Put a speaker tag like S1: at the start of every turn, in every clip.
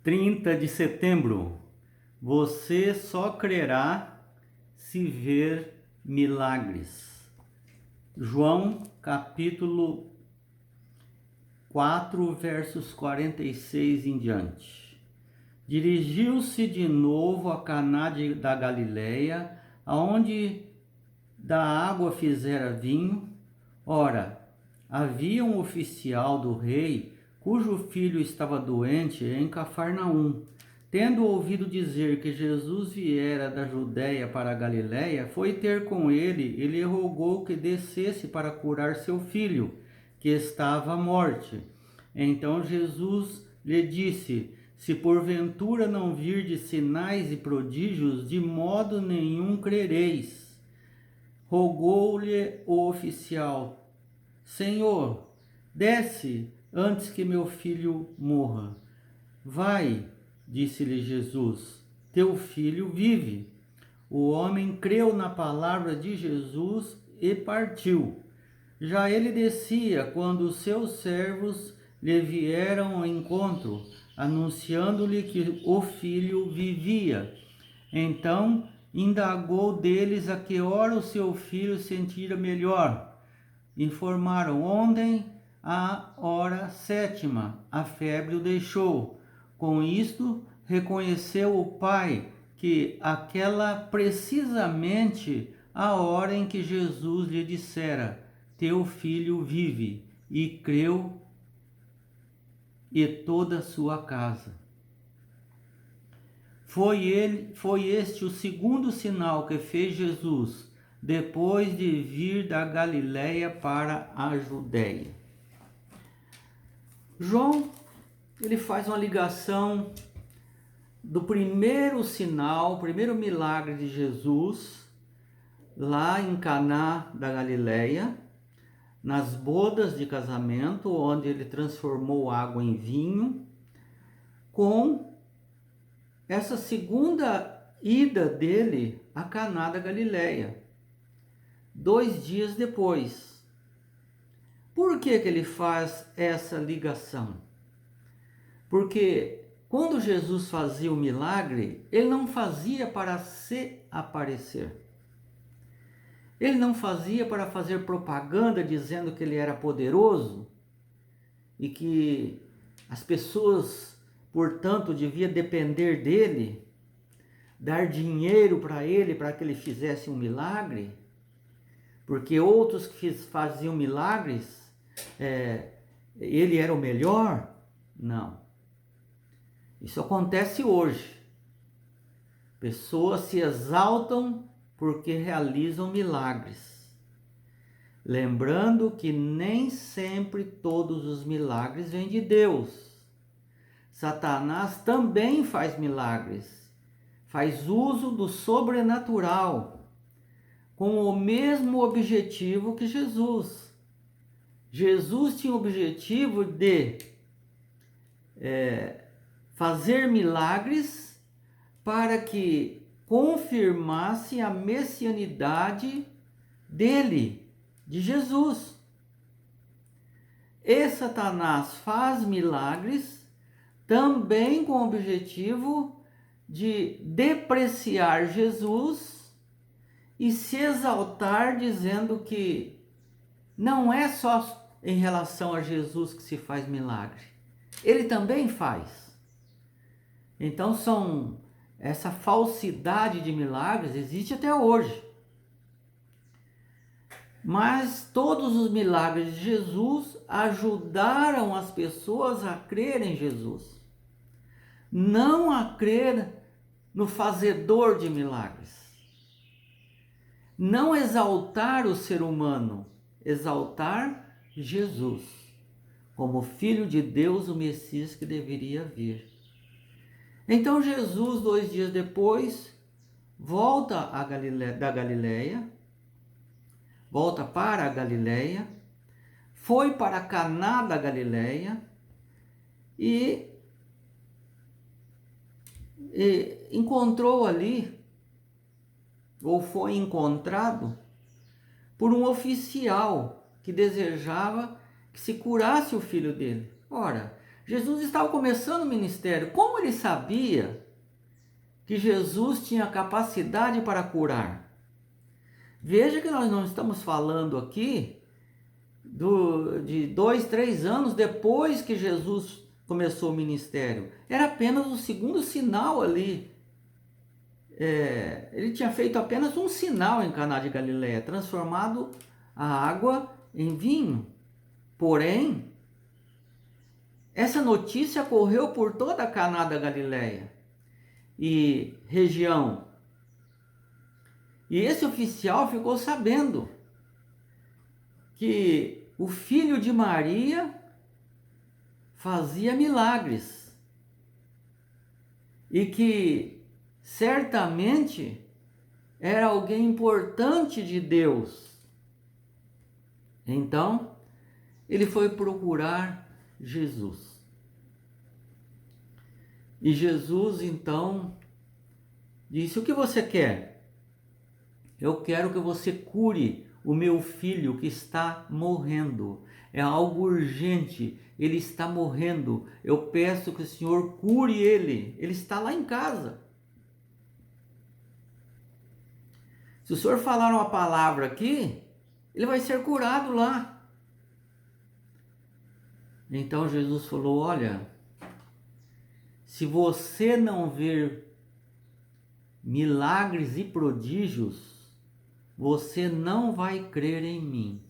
S1: 30 de setembro. Você só crerá se ver milagres. João capítulo 4, versos 46 em diante. Dirigiu-se de novo a Caná da Galileia, aonde da água fizera vinho. Ora, havia um oficial do rei, cujo filho estava doente em Cafarnaum. Tendo ouvido dizer que Jesus viera da Judéia para a Galiléia, foi ter com ele e lhe rogou que descesse para curar seu filho, que estava à morte. Então Jesus lhe disse: se porventura não virdes sinais e prodígios, de modo nenhum crereis. Rogou-lhe o oficial: Senhor, desce antes que meu filho morra. Vai, disse-lhe Jesus, teu filho vive. O homem creu na palavra de Jesus e partiu. Já ele descia quando os seus servos lhe vieram ao encontro, anunciando-lhe que o filho vivia. Então indagou deles a que hora o seu filho sentira melhor. Informaram: ontem, à hora 7ª, a febre o deixou. Com isto, reconheceu o pai que aquela precisamente a hora em que Jesus lhe dissera: teu filho vive, e creu, e toda a sua casa. Foi este o segundo sinal que fez Jesus, depois de vir da Galiléia para a Judéia. João, ele faz uma ligação do primeiro sinal, o primeiro milagre de Jesus, lá em Caná da Galiléia, nas bodas de casamento, onde ele transformou água em vinho, com essa segunda ida dele a Caná da Galileia, 2 dias depois. Por que ele faz essa ligação? Porque quando Jesus fazia o milagre, ele não fazia para se aparecer. Ele não fazia para fazer propaganda dizendo que ele era poderoso e que as pessoas, portanto, devia depender dele, dar dinheiro para que ele fizesse um milagre, porque outros que faziam milagres, ele era o melhor. Não. Isso acontece hoje. Pessoas se exaltam porque realizam milagres. Lembrando que nem sempre todos os milagres vêm de Deus. Satanás também faz milagres, faz uso do sobrenatural, com o mesmo objetivo que Jesus. Jesus tinha o objetivo de fazer milagres para que confirmasse a messianidade dele, de Jesus. E Satanás faz milagres também com o objetivo de depreciar Jesus e se exaltar, dizendo que não é só em relação a Jesus que se faz milagre, ele também faz. Então essa falsidade de milagres existe até hoje. Mas todos os milagres de Jesus ajudaram as pessoas a crer em Jesus, não a crer no fazedor de milagres. Não exaltar o ser humano, exaltar Jesus como Filho de Deus, o Messias que deveria vir. Então Jesus, 2 dias depois, volta para a Galileia, foi para Caná da Galileia e encontrou ali, ou foi encontrado por um oficial que desejava que se curasse o filho dele. Ora, Jesus estava começando o ministério. Como ele sabia que Jesus tinha capacidade para curar? Veja que nós não estamos falando aqui de 2, 3 anos depois que Jesus começou o ministério. Era apenas o segundo sinal ali. Ele tinha feito apenas um sinal em Caná de Galileia, transformado a água em vinho. Porém, essa notícia correu por toda a Caná da Galileia e região. E esse oficial ficou sabendo que o filho de Maria fazia milagres e que certamente era alguém importante de Deus. Então, ele foi procurar Jesus. E Jesus então disse: o que você quer? Eu quero que você cure o meu filho que está morrendo. É algo urgente, ele está morrendo. Eu peço que o Senhor cure ele. Ele está lá em casa. Se o Senhor falar uma palavra aqui, ele vai ser curado lá. Então Jesus falou: olha, se você não ver milagres e prodígios, você não vai crer em mim.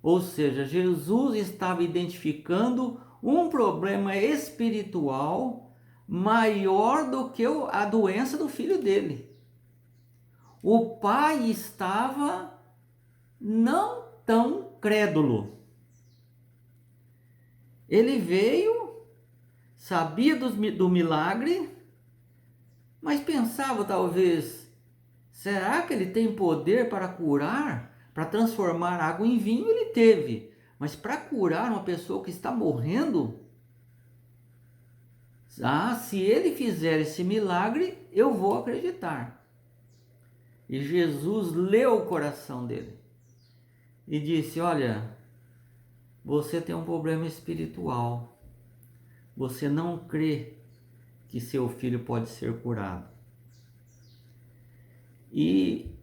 S1: Ou seja, Jesus estava identificando um problema espiritual maior do que a doença do filho dele. O pai estava não tão crédulo. Ele veio, sabia do milagre, mas pensava talvez: será que ele tem poder para curar? Para transformar água em vinho ele teve, mas para curar uma pessoa que está morrendo? Se ele fizer esse milagre, eu vou acreditar. E Jesus leu o coração dele e disse: olha, você tem um problema espiritual. Você não crê que seu filho pode ser curado. E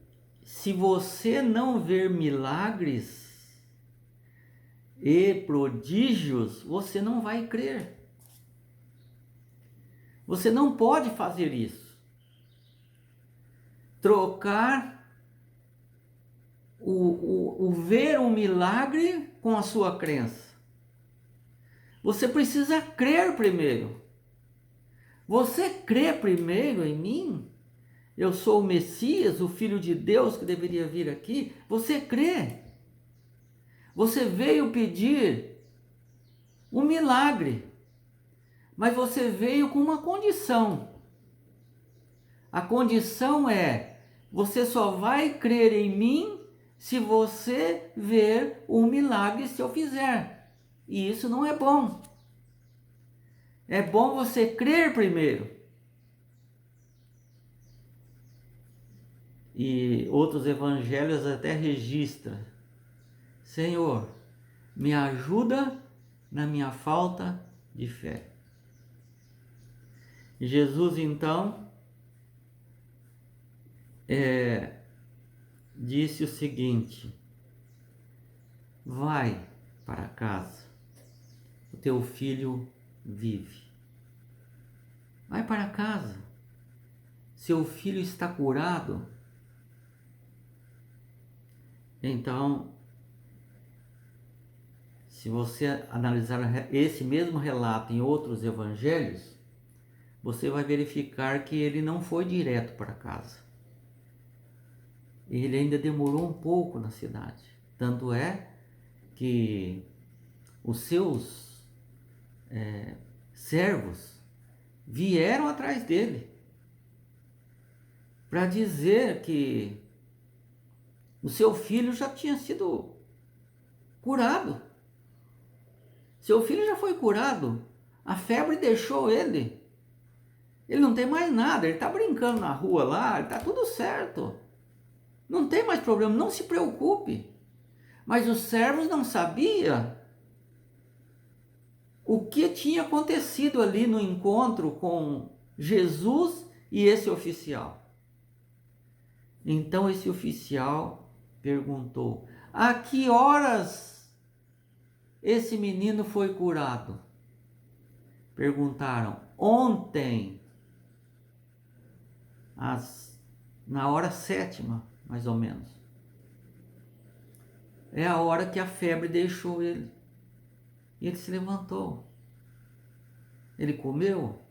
S1: se você não ver milagres e prodígios, você não vai crer. Você não pode fazer isso. Trocar o ver um milagre com a sua crença. Você precisa crer primeiro. Você crê primeiro em mim? Eu sou o Messias, o Filho de Deus que deveria vir aqui. Você crê? Você veio pedir um milagre, mas você veio com uma condição. A condição é: você só vai crer em mim se você ver um milagre se eu fizer. E isso não é bom. É bom você crer primeiro. E outros evangelhos até registram: Senhor, me ajuda na minha falta de fé. E Jesus então disse o seguinte: vai para casa, o teu filho vive. Vai para casa, seu filho está curado. Então, se você analisar esse mesmo relato em outros evangelhos, você vai verificar que ele não foi direto para casa. Ele ainda demorou um pouco na cidade. Tanto é que os seus servos vieram atrás dele para dizer que o seu filho já tinha sido curado. Seu filho já foi curado. A febre deixou ele. Ele não tem mais nada. Ele está brincando na rua lá. Está tudo certo. Não tem mais problema. Não se preocupe. Mas os servos não sabiam o que tinha acontecido ali no encontro com Jesus e esse oficial. Então esse oficial perguntou: a que horas esse menino foi curado? Perguntaram: ontem, na hora 7ª, mais ou menos. É a hora que a febre deixou ele. E ele se levantou. Ele comeu,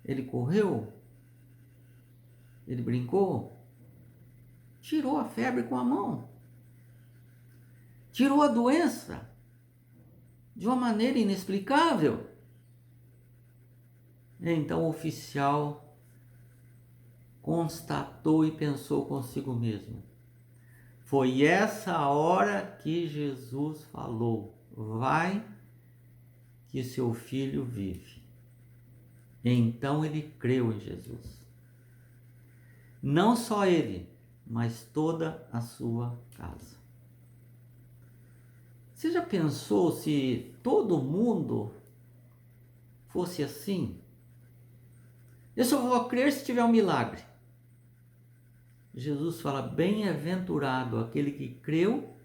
S1: ele correu, ele brincou, tirou a febre com a mão, tirou a doença de uma maneira inexplicável. Então o oficial constatou e pensou consigo mesmo: foi essa a hora que Jesus falou: vai, que seu filho vive. Então ele creu em Jesus. Não só ele, mas toda a sua casa. Você já pensou se todo mundo fosse assim? Eu só vou crer se tiver um milagre. Jesus fala: bem-aventurado aquele que creu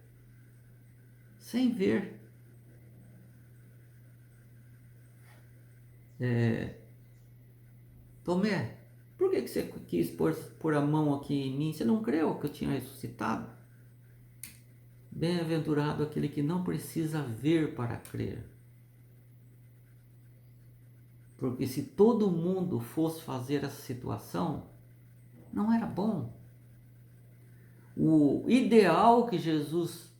S1: sem ver. Tomé, por que você quis pôr a mão aqui em mim? Você não creu que eu tinha ressuscitado? Bem-aventurado aquele que não precisa ver para crer. Porque se todo mundo fosse fazer essa situação, não era bom. O ideal que Jesus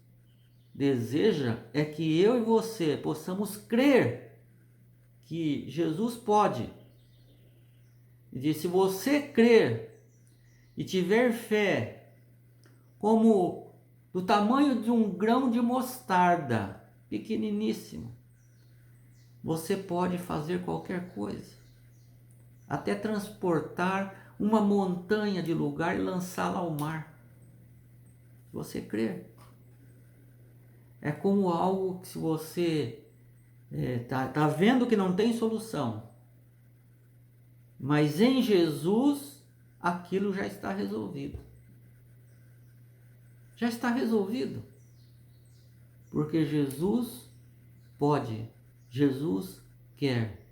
S1: deseja é que eu e você possamos crer que Jesus pode. E diz: se você crer e tiver fé como do tamanho de um grão de mostarda, pequeniníssimo, você pode fazer qualquer coisa, até transportar uma montanha de lugar e lançá-la ao mar. Se você crer, é como algo que, se você tá vendo que não tem solução, mas em Jesus aquilo já está resolvido. Já está resolvido. Porque Jesus pode, Jesus quer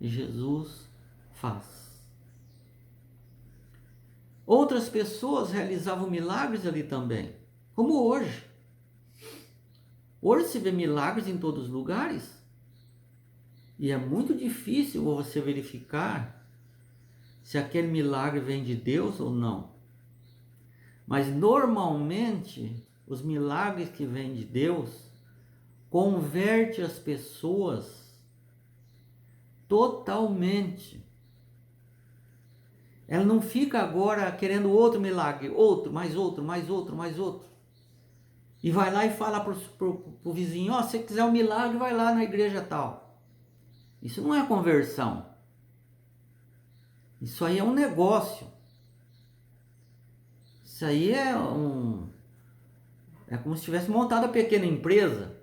S1: e Jesus faz. Outras pessoas realizavam milagres ali também, como hoje. Hoje se vê milagres em todos os lugares. E é muito difícil você verificar se aquele milagre vem de Deus ou não. Mas normalmente os milagres que vêm de Deus converte as pessoas totalmente. Ela não fica agora querendo outro milagre, outro, mais outro, mais outro, mais outro. E vai lá e fala pro vizinho: ó, se você quiser um milagre, vai lá na igreja tal. Isso não é conversão. Isso aí é um negócio. Isso aí é como se tivesse montado a pequena empresa.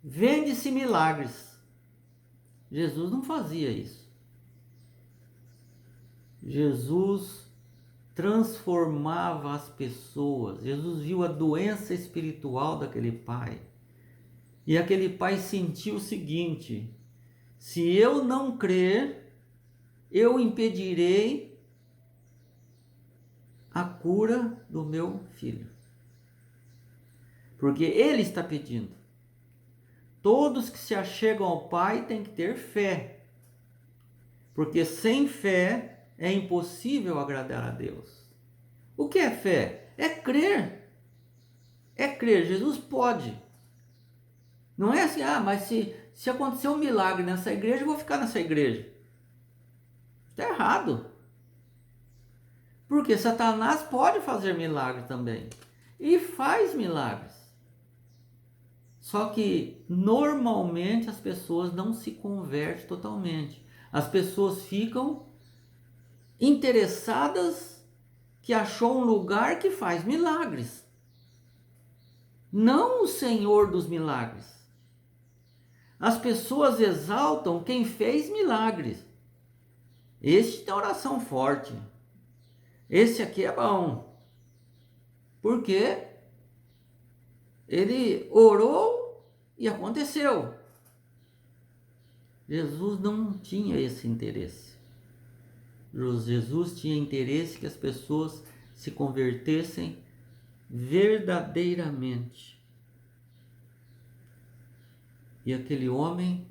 S1: Vende-se milagres. Jesus não fazia isso. Jesus transformava as pessoas. Jesus viu a doença espiritual daquele pai. E aquele pai sentiu o seguinte: se eu não crer, eu impedirei a cura do meu filho. Porque ele está pedindo. Todos que se achegam ao Pai têm que ter fé. Porque sem fé é impossível agradar a Deus. O que é fé? É crer. É crer. Jesus pode. Não é assim: mas se acontecer um milagre nessa igreja, eu vou ficar nessa igreja. Está errado. Porque Satanás pode fazer milagre também. E faz milagres. Só que normalmente as pessoas não se convertem totalmente. As pessoas ficam interessadas que achou um lugar que faz milagres. Não o Senhor dos milagres. As pessoas exaltam quem fez milagres. Este tem oração forte. Esse aqui é bom. Porque ele orou e aconteceu. Jesus não tinha esse interesse. Jesus tinha interesse que as pessoas se convertessem verdadeiramente. E aquele homem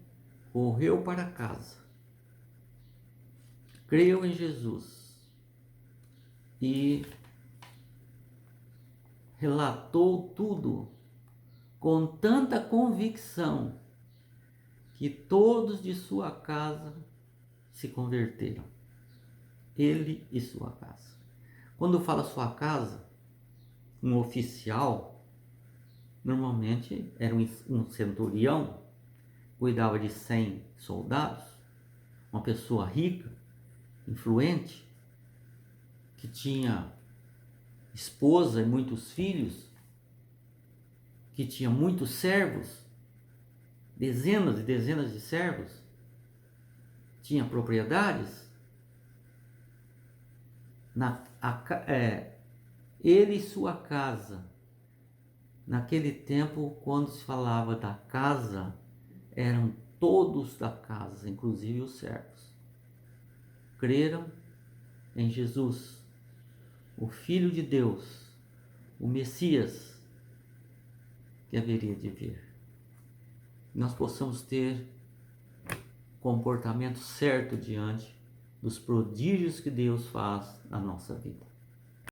S1: correu para casa, creu em Jesus e relatou tudo com tanta convicção que todos de sua casa se converteram. Ele e sua casa. Quando fala sua casa, um oficial, normalmente era um centurião, cuidava de 100 soldados, uma pessoa rica, influente, que tinha esposa e muitos filhos, que tinha muitos servos, dezenas e dezenas de servos, tinha propriedades. Ele e sua casa. Naquele tempo, quando se falava da casa, eram todos da casa, inclusive os servos. Creram em Jesus, o Filho de Deus, o Messias que haveria de vir. Nós possamos ter comportamento certo diante dos prodígios que Deus faz na nossa vida.